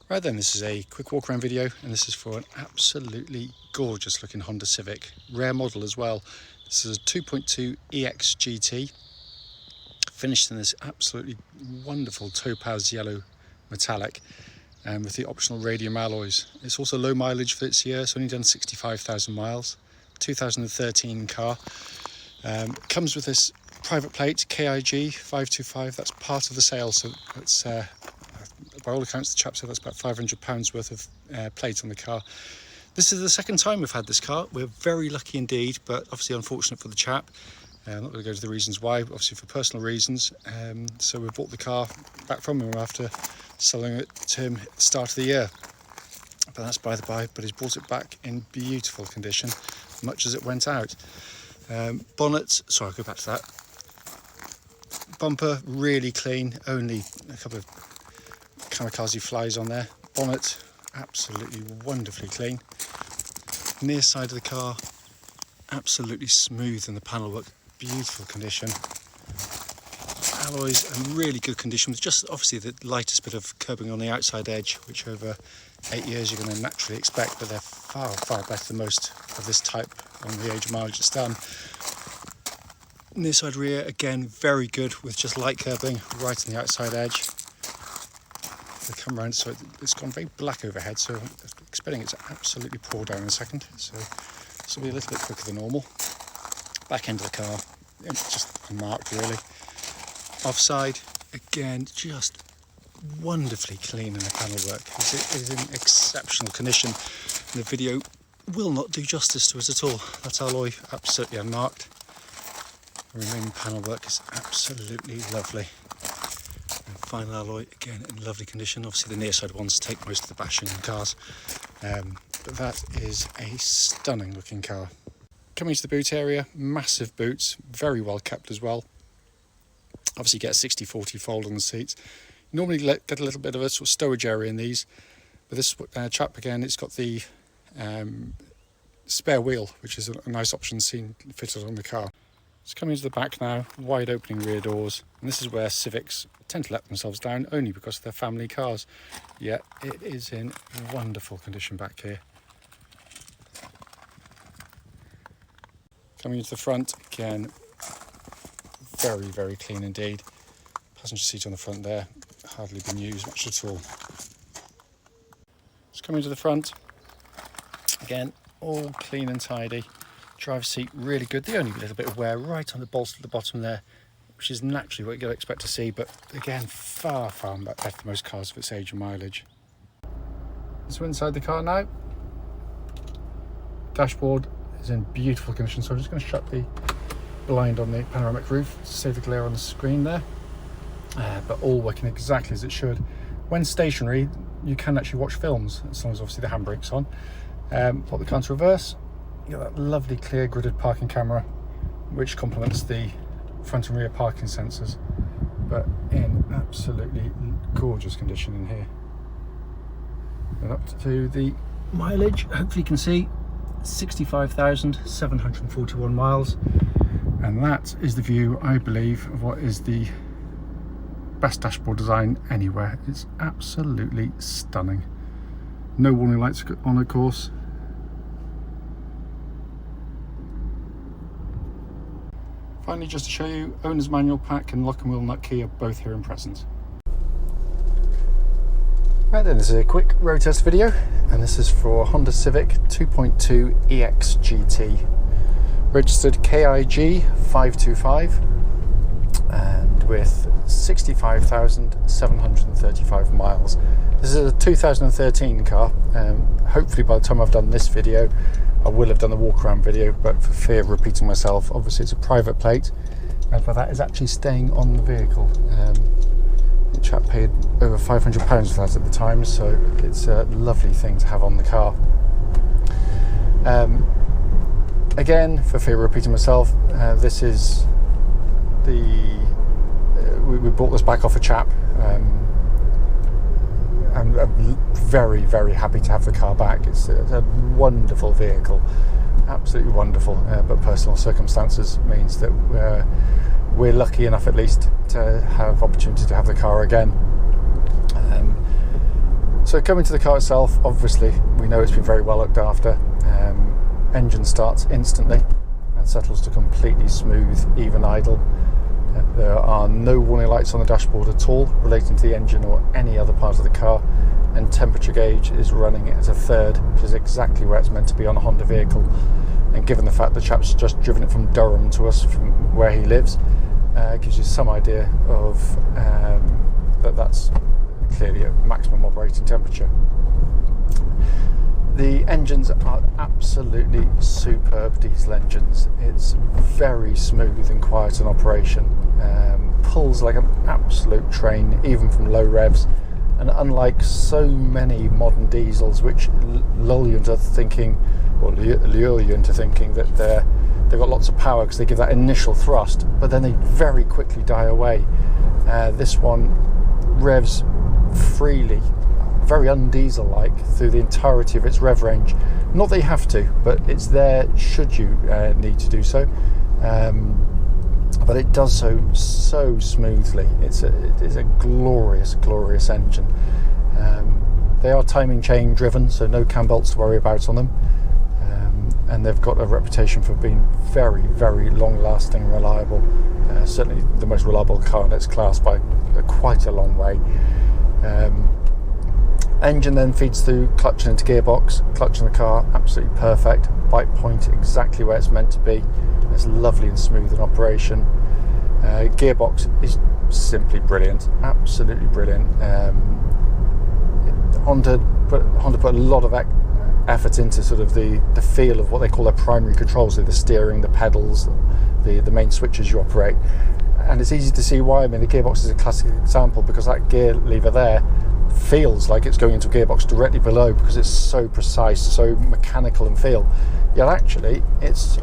Right then, this is a quick walk around video, and this is for an absolutely gorgeous looking Honda Civic, rare model as well. This is a 2.2 EX GT, finished in this absolutely wonderful topaz yellow metallic, and with the optional radium alloys. It's also low mileage for its year, it's only done 65,000 miles, 2013 car. Comes with this private plate, KIG525, that's part of the sale, so that's by all accounts the chap said that's about £500 worth of plate on the car. This is the second time we've had this car. We're very lucky indeed, but obviously unfortunate for the chap. I'm not going to go into the reasons why, obviously for personal reasons. So we bought the car back from him after selling it to him at the start of the year. But that's by the by, but he's brought it back in beautiful condition, much as it went out. Bonnet, sorry, I'll go back to that. Bumper, really clean, only a couple of kamikaze flies on there. Bonnet, absolutely wonderfully clean. Near side of the car, absolutely smooth, and the panel work, beautiful condition. Alloys in really good condition, with just obviously the lightest bit of curbing on the outside edge, which over 8 years you're going to naturally expect, but they're far, far better than most of this type on the age of mileage it's done. Near side rear, again, very good, with just light curbing right on the outside edge. They come around, so it's gone very black overhead, so I'm expecting it to absolutely pour down in a second. So this will be a little bit quicker than normal. Back end of the car, it's just unmarked really. Offside, again, just wonderfully clean in the panel work. It is in exceptional condition. And the video will not do justice to it at all. That alloy, absolutely unmarked. The remaining panel work is absolutely lovely. And final alloy, again, in lovely condition. Obviously the near side ones take most of the bashing in cars. But that is a stunning looking car. Coming to the boot area, massive boots, very well kept as well. Obviously get a 60-40 fold on the seats. Normally get a little bit of a sort of stowage area in these, but this chap, again, it's got the spare wheel, which is a nice option seen fitted on the car. It's coming to the back now, wide opening rear doors, and this is where Civics tend to let themselves down only because they're family cars. Yet it is in wonderful condition back here. Coming into the front, again, very, very clean indeed. Passenger seat on the front there, hardly been used much at all. Just coming to the front, again, all clean and tidy. Driver's seat really good. The only little bit of wear right on the bolster at the bottom there, which is naturally what you'd expect to see, but again, far, far better than most cars of its age and mileage. So inside the car now. Dashboard is in beautiful condition, so I'm just going to shut the blind on the panoramic roof to save the glare on the screen there. But all working exactly as it should. When stationary, you can actually watch films, as long as obviously the handbrake's on. Pop the car into reverse. You got that lovely clear gridded parking camera, which complements the front and rear parking sensors, but in absolutely gorgeous condition in here. And up to the mileage, hopefully you can see 65,741 miles, and that is the view, I believe, of what is the best dashboard design anywhere. It's absolutely stunning. No warning lights on, of course. Finally, just to show you, owner's manual pack and lock and wheel nut key are both here and present. Right then, this is a quick road test video, and this is for Honda Civic 2.2 EX GT. Registered KIG525 and with 65,735 miles. This is a 2013 car. Hopefully by the time I've done this video, I will have done the walk around video, but for fear of repeating myself, obviously it's a private plate, and that is actually staying on the vehicle. The chap paid over £500 for that at the time, so it's a lovely thing to have on the car. Again, for fear of repeating myself, this is the we bought this back off a chap. I'm very, very happy to have the car back. It's a wonderful vehicle, absolutely wonderful, but personal circumstances means that we're lucky enough at least to have opportunity to have the car again. So So coming to the car itself, obviously we know it's been very well looked after. Engine starts instantly and settles to completely smooth, even idle. There are no warning lights on the dashboard at all relating to the engine or any other part of the car, and temperature gauge is running at a third, which is exactly where it's meant to be on a Honda vehicle. And given the fact the chap's just driven it from Durham to us from where he lives, gives you some idea of that's clearly a maximum operating temperature. The engines are absolutely superb diesel engines. It's very smooth and quiet in operation. Pulls like an absolute train, even from low revs. And unlike so many modern diesels, which lull you into thinking, or lure you into thinking that they've got lots of power because they give that initial thrust, but then they very quickly die away. This one revs freely, very un-diesel-like through the entirety of its rev range. Not that you have to, but it's there should you need to do so. But it does so smoothly. It's a glorious engine. They are timing chain driven, so no cam belts to worry about on them. And they've got a reputation for being very long-lasting and reliable. Certainly the most reliable car in its class by quite a long way. Engine then feeds through clutch into gearbox. Clutch in the car, absolutely perfect. Bite point exactly where it's meant to be. It's lovely and smooth in operation. Gearbox is simply brilliant, absolutely brilliant. Honda put a lot of effort into sort of the feel of what they call their primary controls, so the steering, the pedals, the main switches you operate. And it's easy to see why. I mean, the gearbox is a classic example because that gear lever there feels like it's going into a gearbox directly below because it's so precise, so mechanical in feel. Yet actually, it's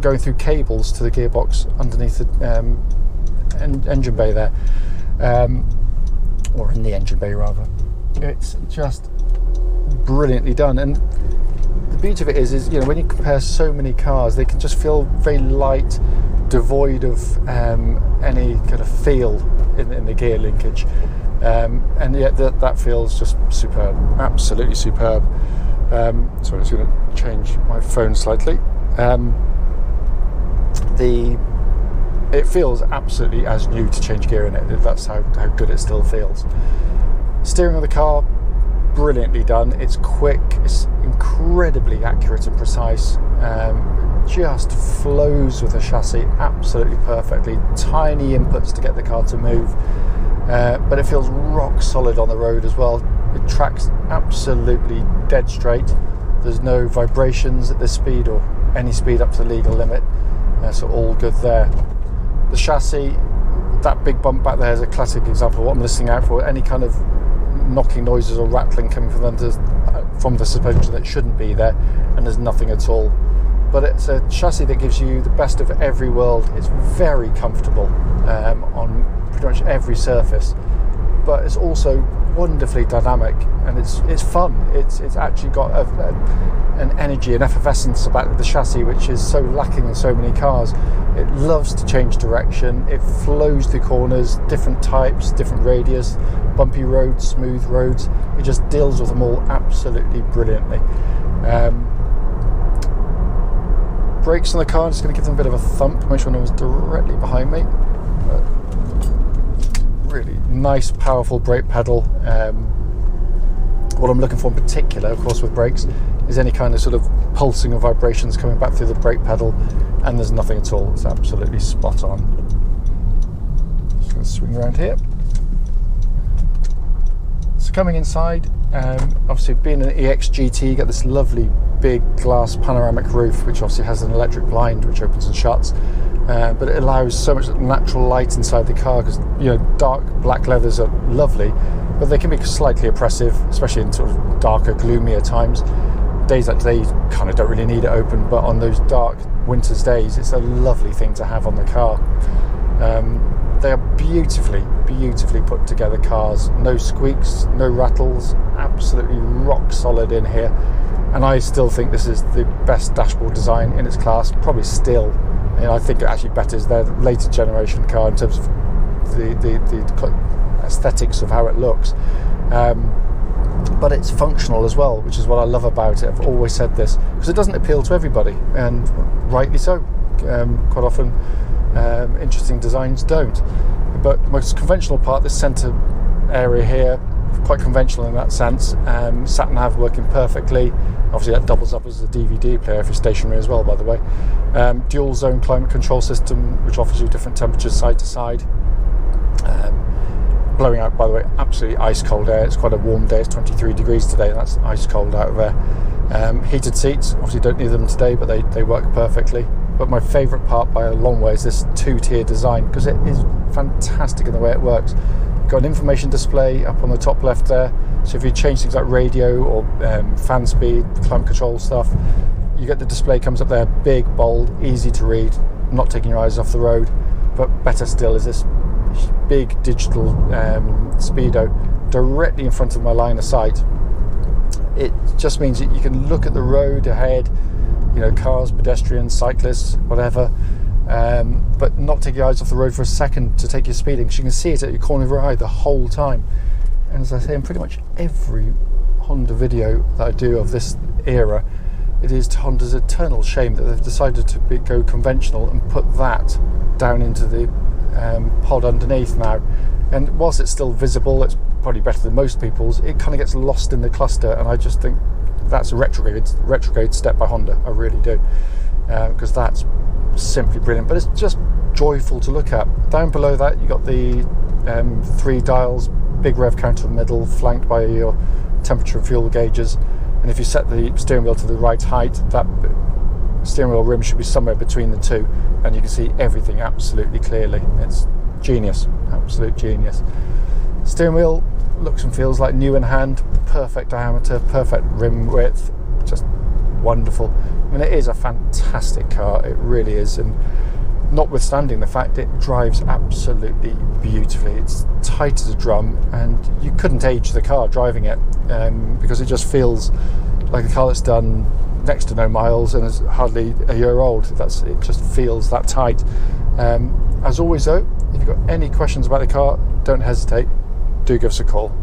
going through cables to the gearbox underneath the engine bay there, or in the engine bay rather. It's just brilliantly done. And the beauty of it is when you compare so many cars, they can just feel very light, devoid of any kind of feel in the gear linkage, and yet that feels just superb, absolutely superb. Sorry, I'm just going to change my phone slightly. It feels absolutely as new to change gear in it. That's how good it still feels. Steering of the car, brilliantly done. It's quick, it's incredibly accurate and precise. Just flows with the chassis absolutely perfectly. Tiny inputs to get the car to move, but it feels rock solid on the road as well. It tracks absolutely dead straight. There's no vibrations at this speed or any speed up to the legal limit, so all good there. The chassis, that big bump back there is a classic example of what I'm listening out for. Any kind of knocking noises or rattling coming from the suspension that shouldn't be there, and there's nothing at all. But it's a chassis that gives you the best of every world. It's very comfortable on pretty much every surface, but it's also wonderfully dynamic, and it's fun. It's actually got an energy and effervescence about the chassis which is so lacking in so many cars. It loves to change direction. It flows through corners, different types, different radius, bumpy roads, smooth roads. It just deals with them all absolutely brilliantly. Brakes on the car, I'm just going to give them a bit of a thump, make sure no one's directly behind me. Really nice, powerful brake pedal. What I'm looking for in particular, of course, with brakes is any kind of sort of pulsing or vibrations coming back through the brake pedal, and there's nothing at all. It's absolutely spot on. Just going to swing around here. So coming inside, obviously being an EX GT, you get this lovely big glass panoramic roof, which obviously has an electric blind which opens and shuts. But it allows so much natural light inside the car because dark black leathers are lovely, but they can be slightly oppressive, especially in sort of darker, gloomier times. Days like today, you kind of don't really need it open, but on those dark winter's days, it's a lovely thing to have on the car. They are beautifully put together cars. No squeaks, no rattles, absolutely rock solid in here. And I still think this is the best dashboard design in its class, probably still. I think it actually betters their later generation car in terms of the aesthetics of how it looks. but it's functional as well, which is what I love about it. I've always said this, because it doesn't appeal to everybody, and rightly so. Quite often interesting designs don't. But the most conventional part, this centre area here, quite conventional in that sense. Sat nav working perfectly. Obviously that doubles up as a DVD player if you're stationary as well, by the way. Dual zone climate control system, which offers you different temperatures side to side. Blowing out, by the way, absolutely ice cold air. It's quite a warm day, it's 23 degrees today, that's ice cold out of there. Heated seats, obviously don't need them today, but they work perfectly. But my favourite part by a long way is this two-tier design, because it is fantastic in the way it works. You've got an information display up on the top left there, so if you change things like radio or fan speed, climate control stuff, you get the display comes up there, big, bold, easy to read, not taking your eyes off the road. But better still is this big digital speedo directly in front of my line of sight. It just means that you can look at the road ahead, you know, cars, pedestrians, cyclists, whatever, but not take your eyes off the road for a second to take your speeding, because you can see it at your corner of your eye the whole time. And as I say, in pretty much every Honda video that I do of this era, it is Honda's eternal shame that they've decided to go conventional and put that down into the pod underneath now. And whilst it's still visible, it's probably better than most people's, it kind of gets lost in the cluster, and I just think that's a retrograde step by Honda. I really do, because that's simply brilliant. But it's just joyful to look at. Down below that you got the 3 dials, big rev counter in the middle, flanked by your temperature and fuel gauges. And if you set the steering wheel to the right height, that steering wheel rim should be somewhere between the two, and you can see everything absolutely clearly. It's genius, absolute genius. Steering wheel looks and feels like new in hand, perfect diameter, perfect rim width, just wonderful. I mean, it is a fantastic car, it really is, and notwithstanding the fact it drives absolutely beautifully. It's tight as a drum, and you couldn't age the car driving it, because it just feels like a car that's done next to no miles and is hardly a year old. It just feels that tight. As always though, if you've got any questions about the car, don't hesitate, do give us a call.